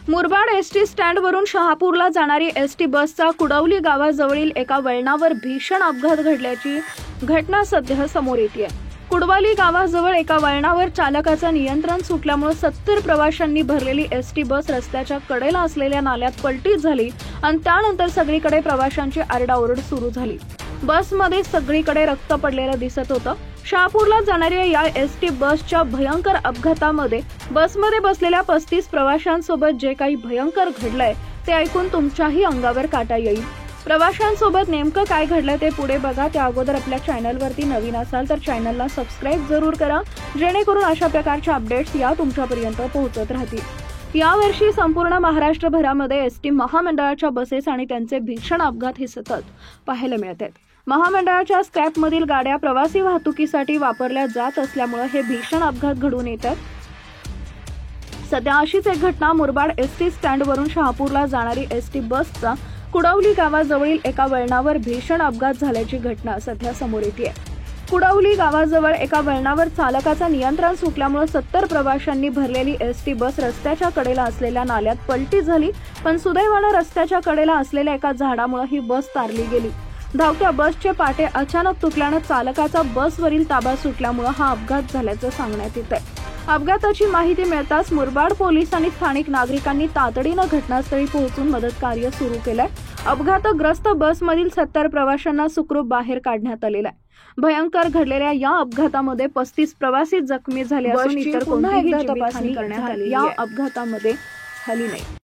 Murbad ST स्टँडवरून शहापूरला जाणारी ST बसचा कुडवली गावाजवळील एका वळणावर भीषण अपघात घडल्याची घटना सध्या समोर येते. कुडवली गावाजवळ एका वळणावर चालकाचं नियंत्रण सुटल्यामुळे 70 प्रवाशांनी भरलेली एसटी बस रस्त्याच्या कडेला असलेल्या नाल्यात पलटी झाली आणि त्यानंतर सगळीकडे प्रवाशांची आरडाओरड सुरू झाली. बसमध्ये सगळीकडे रक्त पडलेलं दिसत होतं. शहापूरला जाणाऱ्या या एसटी बसच्या भयंकर अपघातामध्ये बसमध्ये बसलेल्या 35 प्रवाशांसोबत जे काही भयंकर घडलंय ते ऐकून तुमच्याही अंगावर काटा येईल. प्रवाशांसोबत नेमकं काय घडलं ते पुढे बघा. त्या अगोदर आपल्या चॅनलवरती नवीन असाल तर चॅनलला सबस्क्राईब जरूर करा, जेणेकरून अशा प्रकारच्या अपडेट्स या तुमच्यापर्यंत पोहोचत राहतील. यावर्षी संपूर्ण महाराष्ट्रभरामध्ये एसटी महामंडळाच्या बसेस आणि त्यांचे भीषण अपघात हे सतत पाहायला मिळत आहेत. महामंडळाच्या स्क्रॅपमधील गाड्या प्रवासी वाहतुकीसाठी वापरल्या जात असल्यामुळे हे भीषण अपघात घडून येतात. सध्या अशीच एक घटना मुरबाड एसटी स्टँडवरून शहापूरला जाणारी एसटी बसचा कुडवली गावाजवळील एका वळणावर भीषण अपघात झाल्याची घटना सध्या समोर येते. कुडवली गावाजवळ एका वळणावर चालकाचं नियंत्रण सुटल्यामुळे 70 प्रवाशांनी भरलेली एसटी बस रस्त्याच्या कडेला असलेल्या नाल्यात पलटी झाली, पण सुदैवानं रस्त्याच्या कडेला असलेल्या एका झाडामुळे ही बस तारली गेली. धावत्या बसचे पाटे अचानक तुटल्यानं चालकाचा बसवरील ताबा सुटल्यामुळे हा अपघात झाल्याचं सांगण्यात येत आहे. अपघाताची माहिती मिळताच मुरबाड पोलीस आणि स्थानिक नागरिकांनी तातडीनं घटनास्थळी पोहोचून मदत कार्य सुरू केलंय. अपघातग्रस्त बसमधील 70 प्रवाशांना सुखरूप बाहेर काढण्यात आलेलं आहे. भयंकर घडलेल्या या अपघातामध्ये 35 प्रवासी जखमी झाले असून इतर कोणतीही जीवितहानी करण्यात आली या अपघातामध्ये झाली नाही.